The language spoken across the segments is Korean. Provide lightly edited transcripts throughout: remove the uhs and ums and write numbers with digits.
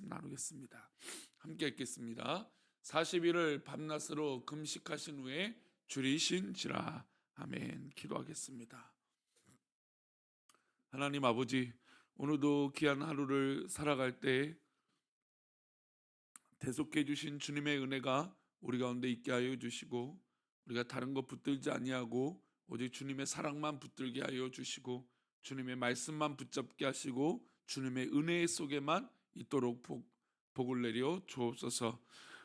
말씀 나누겠습니다. 함께 읽겠습니다. 40일을 밤낮으로 금식하신 후에 줄이신지라. 아멘. 기도하겠습니다. 하나님 아버지, 오늘도 귀한 하루를 살아갈 때 대속해 주신 주님의 은혜가 우리 가운데 있게 하여 주시고, 우리가 다른 것 붙들지 아니하고 오직 주님의 사랑만 붙들게 하여 주시고, 주님의 말씀만 붙잡게 하시고 주님의 은혜 속에만 있도록 복을 내려 주옵소서.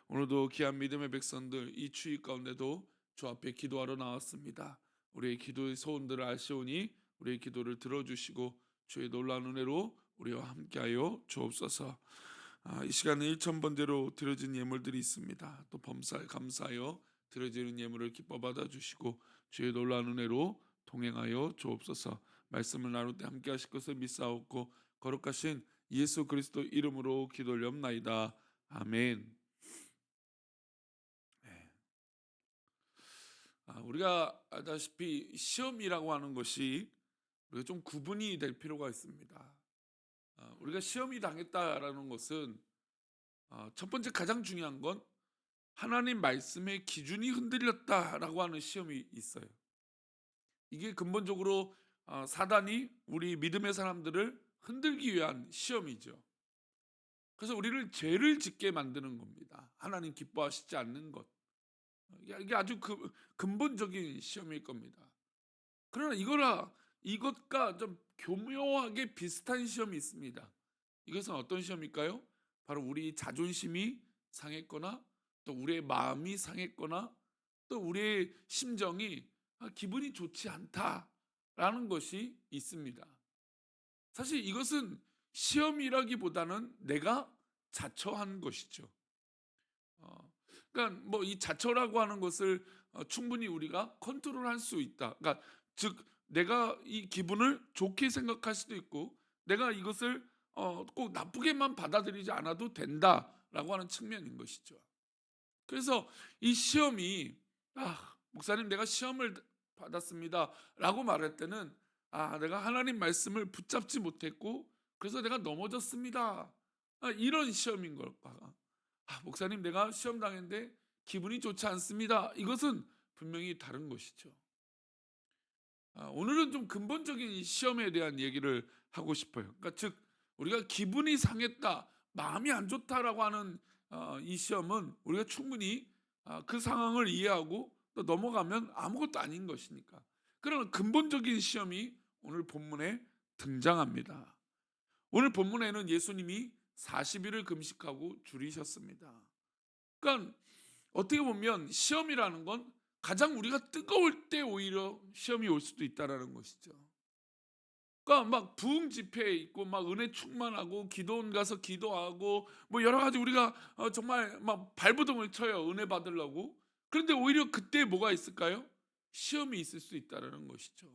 오늘도 귀한 믿음의 백성들 이 추위 가운데도 주 앞에 기도하러 나왔습니다. 우리의 기도의 소원들을 아시오니 우리의 기도를 들어주시고 주의 놀라운 은혜로 우리와 함께하여 주옵소서. 이 시간에 1,000번대로 드려진 예물들이 있습니다. 또 범사에 감사하여 드려지는 예물을 기뻐 받아주시고 주의 놀라운 은혜로 동행하여 주옵소서. 말씀을 나눌 때 함께 하실 것을 믿사옵고 거룩하신 예수 그리스도 이름으로 기도 올리옵나이다. 아멘. 네. 우리가 알다시피 시험이라고 하는 것이 우리가 좀 구분이 될 필요가 있습니다. 우리가 시험이 당했다라는 것은 첫 번째 가장 중요한 건 하나님 말씀의 기준이 흔들렸다라고 하는 시험이 있어요. 이게 근본적으로 사단이 우리 믿음의 사람들을 흔들기 위한 시험이죠. 그래서 우리를 죄를 짓게 만드는 겁니다. 하나님 기뻐하시지 않는 것. 이게 아주 근본적인 시험일 겁니다. 그러나 이것과 좀 교묘하게 비슷한 시험이 있습니다. 이것은 어떤 시험일까요? 바로 우리 자존심이 상했거나 또 우리의 마음이 상했거나 또 우리의 심정이 기분이 좋지 않다라는 것이 있습니다. 사실 이것은 시험이라기보다는 내가 자처한 것이죠. 그러니까 뭐 이 자처라고 하는 것을 충분히 우리가 컨트롤할 수 있다. 그러니까 즉 내가 이 기분을 좋게 생각할 수도 있고 내가 이것을 꼭 나쁘게만 받아들이지 않아도 된다라고 하는 측면인 것이죠. 그래서 이 시험이 목사님 내가 시험을 받았습니다라고 말할 때는 내가 하나님 말씀을 붙잡지 못했고 그래서 내가 넘어졌습니다. 이런 시험인 걸까? 목사님 내가 시험 당했는데 기분이 좋지 않습니다. 이것은 분명히 다른 것이죠. 오늘은 좀 근본적인 이 시험에 대한 얘기를 하고 싶어요. 그러니까 즉 우리가 기분이 상했다, 마음이 안 좋다라고 하는 이 시험은 우리가 충분히 그 상황을 이해하고 또 넘어가면 아무것도 아닌 것이니까. 그러나 근본적인 시험이 오늘 본문에 등장합니다. 오늘 본문에는 예수님이 40일을 금식하고 줄이셨습니다. 그러니까 어떻게 보면 시험이라는 건 가장 우리가 뜨거울 때 오히려 시험이 올 수도 있다라는 것이죠. 그러니까 막 부흥 집회에 있고 막 은혜 충만하고 기도원 가서 기도하고 뭐 여러 가지 우리가 정말 막 발버둥을 쳐요. 은혜 받으려고. 그런데 오히려 그때 뭐가 있을까요? 시험이 있을 수 있다라는 것이죠.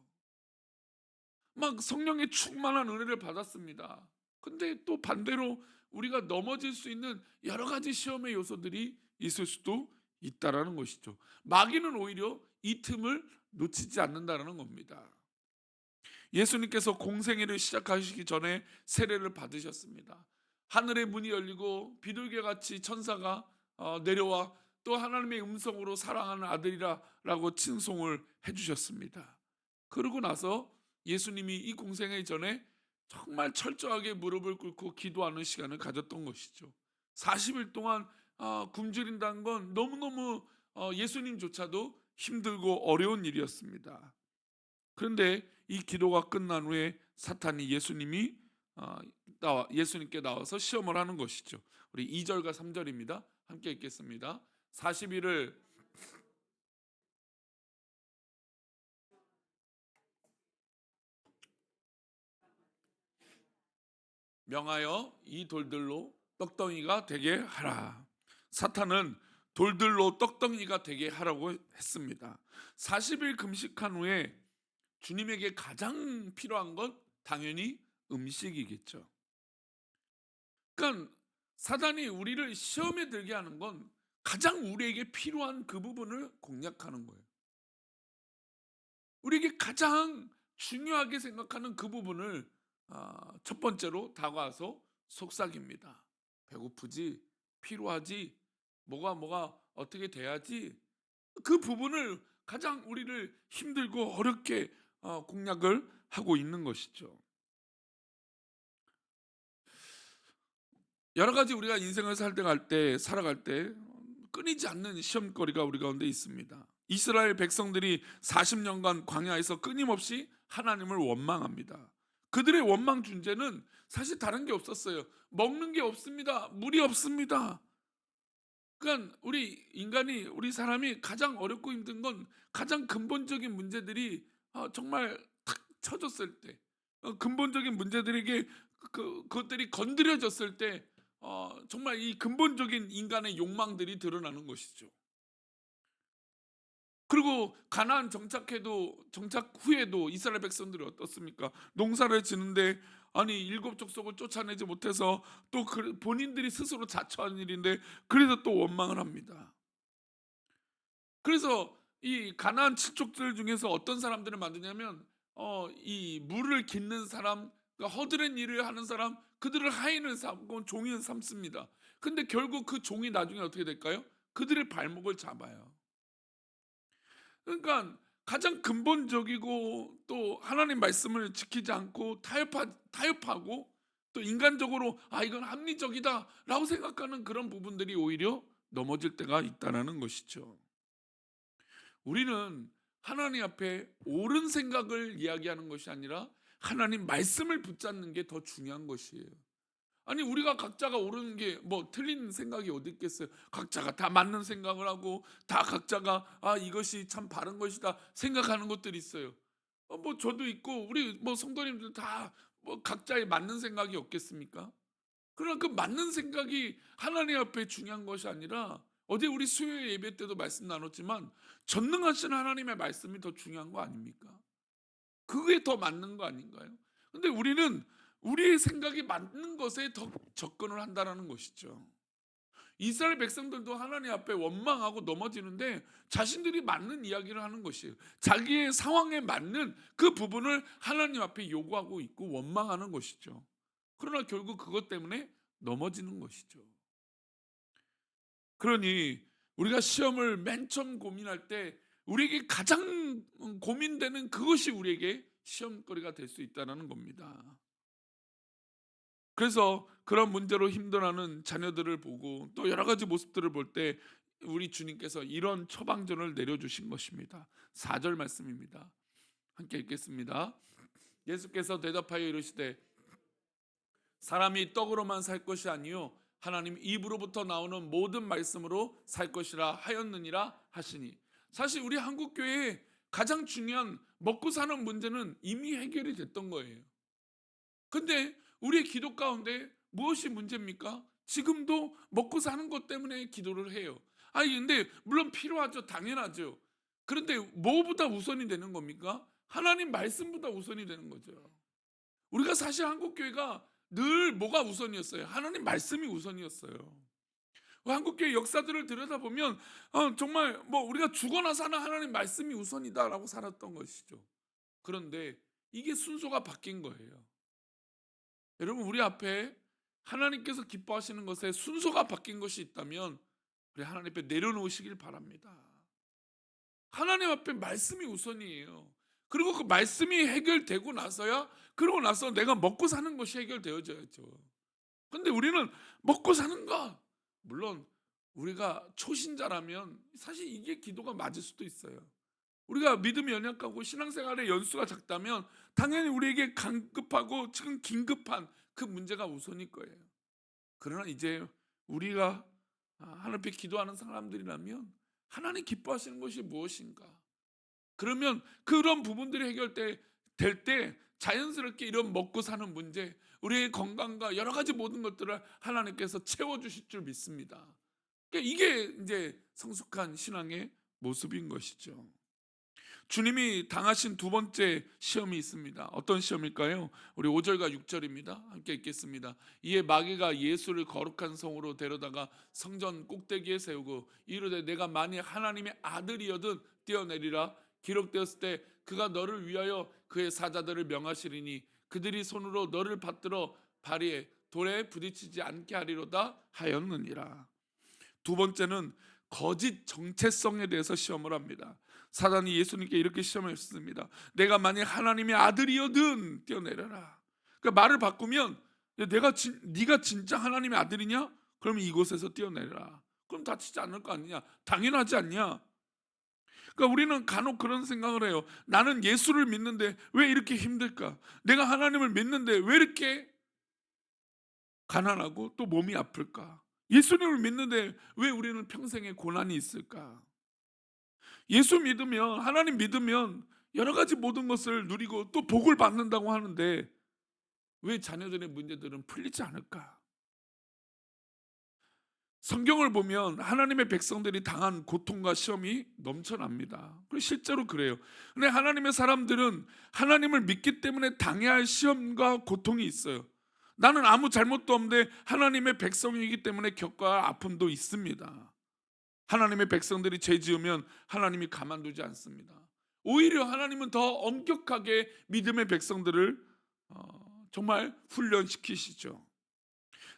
막 성령의 충만한 은혜를 받았습니다. 근데 또 반대로 우리가 넘어질 수 있는 여러 가지 시험의 요소들이 있을 수도 있다라는 것이죠. 마귀는 오히려 이 틈을 놓치지 않는다라는 겁니다. 예수님께서 공생애를 시작하시기 전에 세례를 받으셨습니다. 하늘의 문이 열리고 비둘기같이 천사가 내려와 또 하나님의 음성으로 사랑하는 아들이라고 칭송을 해주셨습니다. 그러고 나서 예수님이 이 공생애 전에 정말 철저하게 무릎을 꿇고 기도하는 시간을 가졌던 것이죠. 40일 동안 굶주린다는 건 너무너무 예수님조차도 힘들고 어려운 일이었습니다. 그런데 이 기도가 끝난 후에 사탄이 예수님께 나와서 시험을 하는 것이죠. 우리 2절과 3절입니다. 함께 읽겠습니다. 40일을 명하여 이 돌들로 떡덩이가 되게 하라. 사탄은 돌들로 떡덩이가 되게 하라고 했습니다. 40일 금식한 후에 주님에게 가장 필요한 건 당연히 음식이겠죠. 그러니까 사단이 우리를 시험에 들게 하는 건 가장 우리에게 필요한 그 부분을 공략하는 거예요. 우리에게 가장 중요하게 생각하는 그 부분을 첫 번째로 다가와서 속삭입니다. 배고프지, 피로하지, 뭐가 어떻게 돼야지, 그 부분을 가장 우리를 힘들고 어렵게 공략을 하고 있는 것이죠. 여러 가지 우리가 인생을 살아갈 때 끊이지 않는 시험거리가 우리 가운데 있습니다. 이스라엘 백성들이 40년간 광야에서 끊임없이 하나님을 원망합니다. 그들의 원망 준제는 사실 다른 게 없었어요. 먹는 게 없습니다. 물이 없습니다. 그러니까 우리 사람이 가장 어렵고 힘든 건 가장 근본적인 문제들이 정말 탁 쳐졌을 때, 근본적인 문제들에게 그것들이 건드려졌을 때 정말 이 근본적인 인간의 욕망들이 드러나는 것이죠. 그리고 가나안 정착 후에도 이스라엘 백성들이 어떻습니까? 농사를 지는데 아니 일곱 족속을 쫓아내지 못해서 또 본인들이 스스로 자처한 일인데 그래서 또 원망을 합니다. 그래서 이 가나안 칠족들 중에서 어떤 사람들을 만드냐면 이 물을 깃는 사람, 그러니까 허드렛 일을 하는 사람, 그들을 하인을 삼고 종인 삼습니다. 근데 결국 그 종이 나중에 어떻게 될까요? 그들의 발목을 잡아요. 그러니까 가장 근본적이고 또 하나님 말씀을 지키지 않고 타협하고 또 인간적으로 이건 합리적이다라고 생각하는 그런 부분들이 오히려 넘어질 때가 있다라는 것이죠. 우리는 하나님 앞에 옳은 생각을 이야기하는 것이 아니라 하나님 말씀을 붙잡는 게 더 중요한 것이에요. 아니 우리가 각자가 옳은 게 뭐 틀린 생각이 어디 있겠어요. 각자가 다 맞는 생각을 하고 다 각자가 이것이 참 바른 것이다 생각하는 것들이 있어요. 뭐 저도 있고 우리 뭐 성도님들 다 뭐 각자의 맞는 생각이 없겠습니까? 그러나 그 맞는 생각이 하나님 앞에 중요한 것이 아니라 어제 우리 수요 예배 때도 말씀 나눴지만 전능하신 하나님의 말씀이 더 중요한 거 아닙니까? 그게 더 맞는 거 아닌가요? 근데 우리는 우리의 생각이 맞는 것에 더 접근을 한다라는 것이죠. 이스라엘 백성들도 하나님 앞에 원망하고 넘어지는데 자신들이 맞는 이야기를 하는 것이에요. 자기의 상황에 맞는 그 부분을 하나님 앞에 요구하고 있고 원망하는 것이죠. 그러나 결국 그것 때문에 넘어지는 것이죠. 그러니 우리가 시험을 맨 처음 고민할 때 우리에게 가장 고민되는 그것이 우리에게 시험거리가 될 수 있다는 겁니다. 그래서 그런 문제로 힘들어하는 자녀들을 보고 또 여러 가지 모습들을 볼 때 우리 주님께서 이런 처방전을 내려주신 것입니다. 4절 말씀입니다. 함께 읽겠습니다. 예수께서 대답하여 이르시되 사람이 떡으로만 살 것이 아니요 하나님 입으로부터 나오는 모든 말씀으로 살 것이라 하였느니라 하시니, 사실 우리 한국 교회에 가장 중요한 먹고 사는 문제는 이미 해결이 됐던 거예요. 근데 우리의 기도 가운데 무엇이 문제입니까? 지금도 먹고 사는 것 때문에 기도를 해요. 근데 물론 필요하죠. 당연하죠. 그런데 뭐보다 우선이 되는 겁니까? 하나님 말씀보다 우선이 되는 거죠. 우리가 사실 한국 교회가 늘 뭐가 우선이었어요? 하나님 말씀이 우선이었어요. 한국 교회 역사들을 들여다보면 정말 뭐 우리가 죽어나 사나 하나님 말씀이 우선이다라고 살았던 것이죠. 그런데 이게 순서가 바뀐 거예요. 여러분 우리 앞에 하나님께서 기뻐하시는 것에 순서가 바뀐 것이 있다면 우리 하나님 앞에 내려놓으시길 바랍니다. 하나님 앞에 말씀이 우선이에요. 그리고 그 말씀이 해결되고 나서야, 그러고 나서 내가 먹고 사는 것이 해결되어져야죠. 근데 우리는 먹고 사는 것, 물론 우리가 초신자라면 사실 이게 기도가 맞을 수도 있어요. 우리가 믿음이 연약하고 신앙생활의 연수가 작다면 당연히 우리에게 간급하고 지금 긴급한 그 문제가 우선일 거예요. 그러나 이제 우리가 하나님 앞에 기도하는 사람들이라면 하나님 기뻐하시는 것이 무엇인가? 그러면 그런 부분들이 될 때 자연스럽게 이런 먹고 사는 문제, 우리의 건강과 여러 가지 모든 것들을 하나님께서 채워주실 줄 믿습니다. 그러니까 이게 이제 성숙한 신앙의 모습인 것이죠. 주님이 당하신 두 번째 시험이 있습니다. 어떤 시험일까요? 우리 5절과 6절입니다. 함께 읽겠습니다. 이에 마귀가 예수를 거룩한 성으로 데려다가 성전 꼭대기에 세우고 이르되 내가 만일 하나님의 아들이여든 뛰어내리라. 기록되었을 때 그가 너를 위하여 그의 사자들을 명하시리니 그들이 손으로 너를 받들어 발에 돌에 부딪히지 않게 하리로다 하였느니라. 두 번째는 거짓 정체성에 대해서 시험을 합니다. 사단이 예수님께 이렇게 시험했습니다. 내가 만약 하나님의 아들이거든 뛰어내려라. 그러니까 말을 바꾸면 네가 진짜 하나님의 아들이냐? 그러면 이곳에서 뛰어내려라. 그럼 다치지 않을 거 아니냐? 당연하지 않냐? 그러니까 우리는 간혹 그런 생각을 해요. 나는 예수를 믿는데 왜 이렇게 힘들까? 내가 하나님을 믿는데 왜 이렇게 가난하고 또 몸이 아플까? 예수님을 믿는데 왜 우리는 평생에 고난이 있을까? 예수 믿으면, 하나님 믿으면 여러 가지 모든 것을 누리고 또 복을 받는다고 하는데 왜 자녀들의 문제들은 풀리지 않을까? 성경을 보면 하나님의 백성들이 당한 고통과 시험이 넘쳐납니다. 실제로 그래요. 근데 하나님의 사람들은 하나님을 믿기 때문에 당해야 할 시험과 고통이 있어요. 나는 아무 잘못도 없는데 하나님의 백성이기 때문에 겪어야 할 아픔도 있습니다. 하나님의 백성들이 죄 지으면 하나님이 가만두지 않습니다. 오히려 하나님은 더 엄격하게 믿음의 백성들을 정말 훈련시키시죠.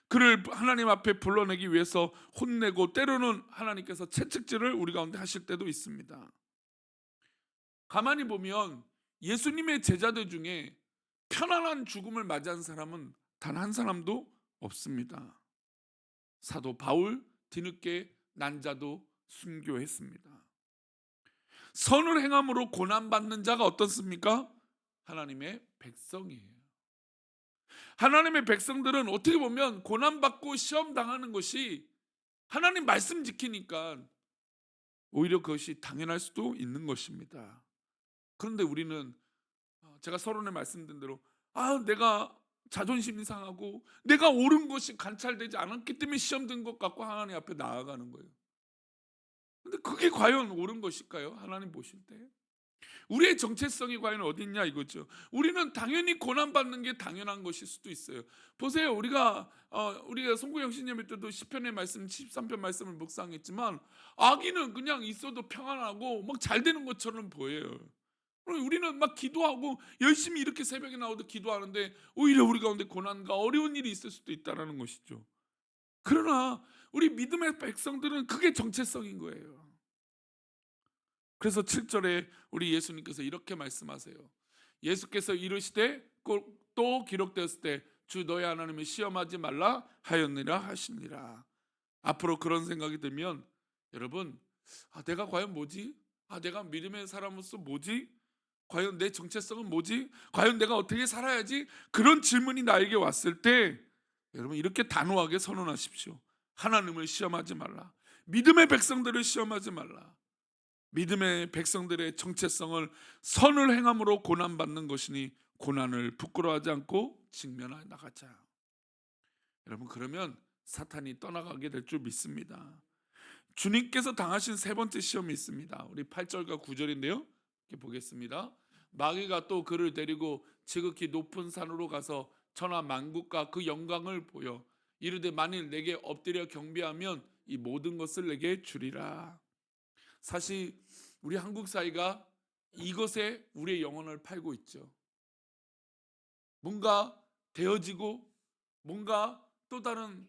그를 하나님 앞에 불러내기 위해서 혼내고 때로는 하나님께서 채찍질을 우리 가운데 하실 때도 있습니다. 가만히 보면 예수님의 제자들 중에 편안한 죽음을 맞이한 사람은 단 한 사람도 없습니다. 사도 바울 뒤늦게 난자도 순교했습니다. 선을 행함으로 고난받는 자가 어떻습니까? 하나님의 백성이에요. 하나님의 백성들은 어떻게 보면 고난받고 시험 당하는 것이 하나님 말씀 지키니까 오히려 그것이 당연할 수도 있는 것입니다. 그런데 우리는 제가 서론에 말씀드린 대로 내가 자존심이 상하고 내가 옳은 것이 관찰되지 않았기 때문에 시험 든 것 같고 하나님 앞에 나아가는 거예요. 근데 그게 과연 옳은 것일까요? 하나님 보실 때 우리의 정체성이 과연 어디 있냐 이거죠. 우리는 당연히 고난받는 게 당연한 것일 수도 있어요. 보세요. 우리가 송구영 신님일 때도 시편의 말씀 13편 말씀을 묵상했지만 악인은 그냥 있어도 평안하고 막 잘 되는 것처럼 보여요. 우리는 막 기도하고 열심히 이렇게 새벽에 나오도 기도하는데 오히려 우리 가운데 고난과 어려운 일이 있을 수도 있다는 것이죠. 그러나 우리 믿음의 백성들은 그게 정체성인 거예요. 그래서 7절에 우리 예수님께서 이렇게 말씀하세요. 예수께서 이르시되 또 기록되었을 때 주 너의 하나님을 시험하지 말라 하였느니라 하시니라. 앞으로 그런 생각이 들면 여러분 내가 과연 뭐지? 내가 믿음의 사람으로서 뭐지? 과연 내 정체성은 뭐지? 과연 내가 어떻게 살아야지? 그런 질문이 나에게 왔을 때 여러분 이렇게 단호하게 선언하십시오. 하나님을 시험하지 말라. 믿음의 백성들을 시험하지 말라. 믿음의 백성들의 정체성을 선을 행함으로 고난받는 것이니 고난을 부끄러워하지 않고 직면해 나가자. 여러분 그러면 사탄이 떠나가게 될 줄 믿습니다. 주님께서 당하신 세 번째 시험이 있습니다. 우리 8절과 9절인데요. 이렇게 보겠습니다. 마귀가 또 그를 데리고 지극히 높은 산으로 가서 천하 만국과 그 영광을 보여 이르되 만일 내게 엎드려 경배하면 이 모든 것을 내게 주리라. 사실 우리 한국 사회가 이것에 우리의 영혼을 팔고 있죠. 뭔가 되어지고 뭔가 또 다른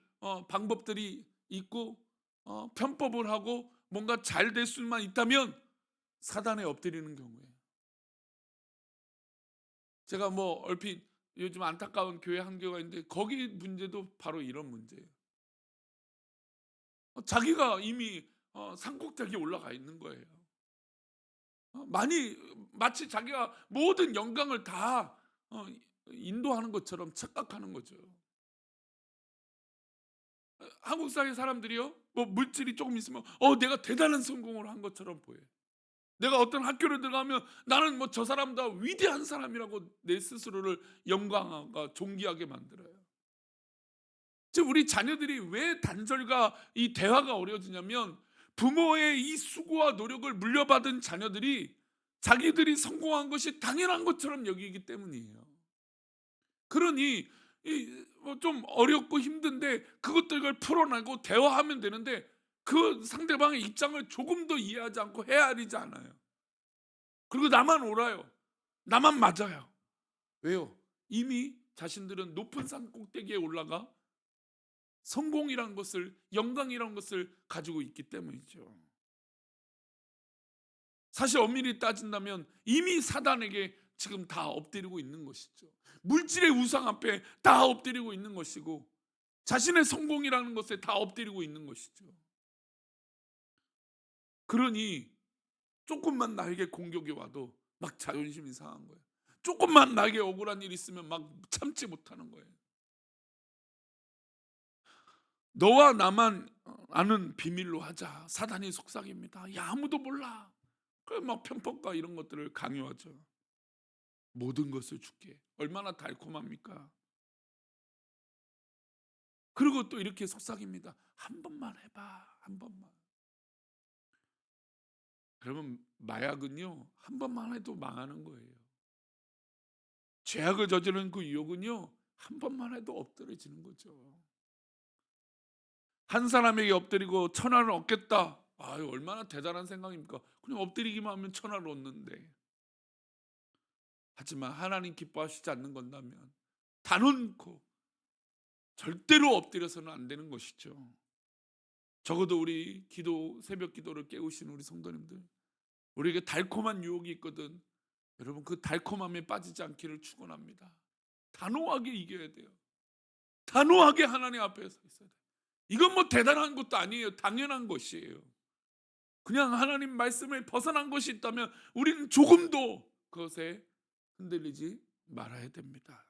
방법들이 있고 편법을 하고 뭔가 잘 될 수만 있다면 사단에 엎드리는 경우에 제가 얼핏 요즘 안타까운 교회 한 교회가 있는데 거기 문제도 바로 이런 문제예요. 자기가 이미 산꼭대기에 올라가 있는 거예요. 마치 자기가 모든 영광을 다 인도하는 것처럼 착각하는 거죠. 한국 사회 사람들이요, 물질이 조금 있으면 내가 대단한 성공을 한 것처럼 보여요. 내가 어떤 학교를 들어가면 나는 저 사람보다 위대한 사람이라고 내 스스로를 영광과 존귀하게 만들어요. 즉 우리 자녀들이 왜 단절과 이 대화가 어려워지냐면 부모의 이 수고와 노력을 물려받은 자녀들이 자기들이 성공한 것이 당연한 것처럼 여기기 때문이에요. 그러니 좀 어렵고 힘든데 그것들을 풀어내고 대화하면 되는데 그 상대방의 입장을 조금 더 이해하지 않고 헤아리지 않아요. 그리고 나만 옳아요. 나만 맞아요. 왜요? 이미 자신들은 높은 산 꼭대기에 올라가 성공이란 것을, 영광이란 것을 가지고 있기 때문이죠. 사실 엄밀히 따진다면 이미 사단에게 지금 다 엎드리고 있는 것이죠. 물질의 우상 앞에 다 엎드리고 있는 것이고, 자신의 성공이라는 것에 다 엎드리고 있는 것이죠. 그러니 조금만 나에게 공격이 와도 막 자존심이 상한 거예요. 조금만 나에게 억울한 일이 있으면 막 참지 못하는 거예요. 너와 나만 아는 비밀로 하자. 사단이 속삭입니다. 야, 아무도 몰라. 그래 막 편법과 이런 것들을 강요하죠. 모든 것을 줄게. 얼마나 달콤합니까? 그리고 또 이렇게 속삭입니다. 한 번만 해봐. 한 번만. 그러면 마약은요, 한 번만 해도 망하는 거예요. 죄악을 저지르는 그 유혹은요, 한 번만 해도 엎드려지는 거죠. 한 사람에게 엎드리고 천하를 얻겠다. 아유, 얼마나 대단한 생각입니까? 그냥 엎드리기만 하면 천하를 얻는데. 하지만 하나님 기뻐하시지 않는 건다면 단언코 절대로 엎드려서는 안 되는 것이죠. 적어도 우리 기도, 새벽 기도를 깨우신 우리 성도님들, 우리에게 달콤한 유혹이 있거든. 여러분, 그 달콤함에 빠지지 않기를 축원합니다. 단호하게 이겨야 돼요. 단호하게 하나님 앞에 서 있어야 돼요. 이건 뭐 대단한 것도 아니에요. 당연한 것이에요. 그냥 하나님 말씀을 벗어난 것이 있다면 우리는 조금도 그것에 흔들리지 말아야 됩니다.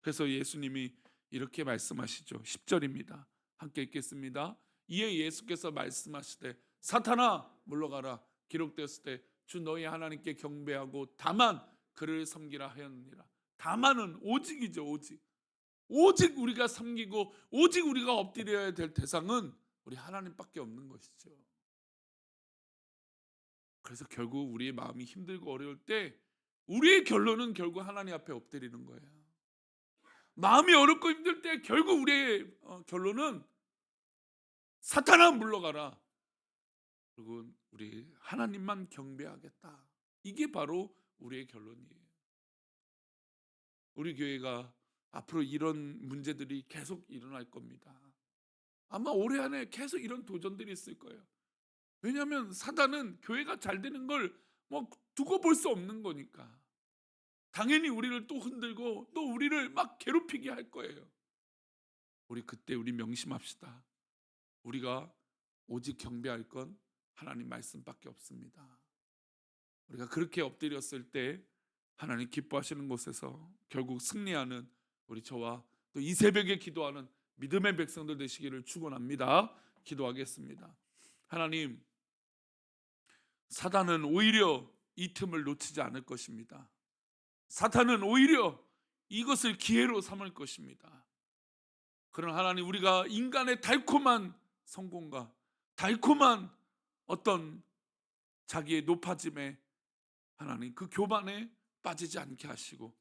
그래서 예수님이 이렇게 말씀하시죠. 10절입니다. 함께 읽겠습니다. 이에 예수께서 말씀하시되 사탄아 물러가라. 기록되었을 때 주 너희 하나님께 경배하고 다만 그를 섬기라 하였느니라. 다만은 오직이죠. 오직 우리가 섬기고 오직 우리가 엎드려야 될 대상은 우리 하나님밖에 없는 것이죠. 그래서 결국 우리의 마음이 힘들고 어려울 때 우리의 결론은 결국 하나님 앞에 엎드리는 거예요. 마음이 어렵고 힘들 때 결국 우리의 결론은 사탄아 물러가라. 그리고 우리 하나님만 경배하겠다. 이게 바로 우리의 결론이에요. 우리 교회가 앞으로 이런 문제들이 계속 일어날 겁니다. 아마 올해 안에 계속 이런 도전들이 있을 거예요. 왜냐하면 사단은 교회가 잘 되는 걸 뭐 두고 볼 수 없는 거니까. 당연히 우리를 또 흔들고 또 우리를 막 괴롭히게 할 거예요. 우리 그때 우리 명심합시다. 우리가 오직 경배할 건 하나님 말씀밖에 없습니다. 우리가 그렇게 엎드렸을 때 하나님 기뻐하시는 곳에서 결국 승리하는 우리 저와 또 이 새벽에 기도하는 믿음의 백성들 되시기를 축원합니다. 기도하겠습니다. 하나님, 사단은 오히려 이 틈을 놓치지 않을 것입니다. 사탄은 오히려 이것을 기회로 삼을 것입니다. 그러나 하나님, 우리가 인간의 달콤한 성공과 달콤한 어떤 자기의 높아짐에 하나님 그 교만에 빠지지 않게 하시고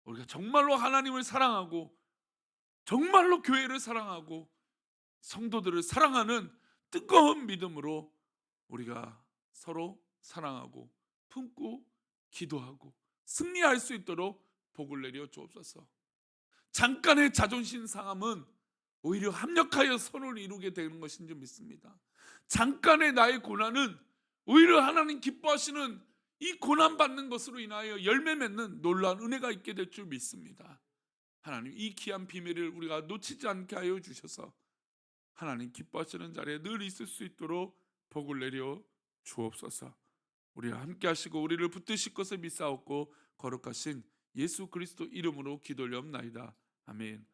우리가 정말로 하나님을 사랑하고 정말로 교회를 사랑하고 성도들을 사랑하는 뜨거운 믿음으로 우리가 서로 사랑하고 품고 기도하고 승리할 수 있도록 복을 내려 주옵소서. 잠깐의 자존심 상함은 오히려 합력하여 선을 이루게 되는 것인 줄 믿습니다. 잠깐의 나의 고난은 오히려 하나님 기뻐하시는 이 고난받는 것으로 인하여 열매 맺는 놀라운 은혜가 있게 될 줄 믿습니다. 하나님, 이 귀한 비밀을 우리가 놓치지 않게 하여 주셔서 하나님 기뻐하시는 자리에 늘 있을 수 있도록 복을 내려 주옵소서. 우리와 함께 하시고 우리를 붙드실 것을 믿사옵고 거룩하신 예수 그리스도 이름으로 기도하옵나이다. 아멘.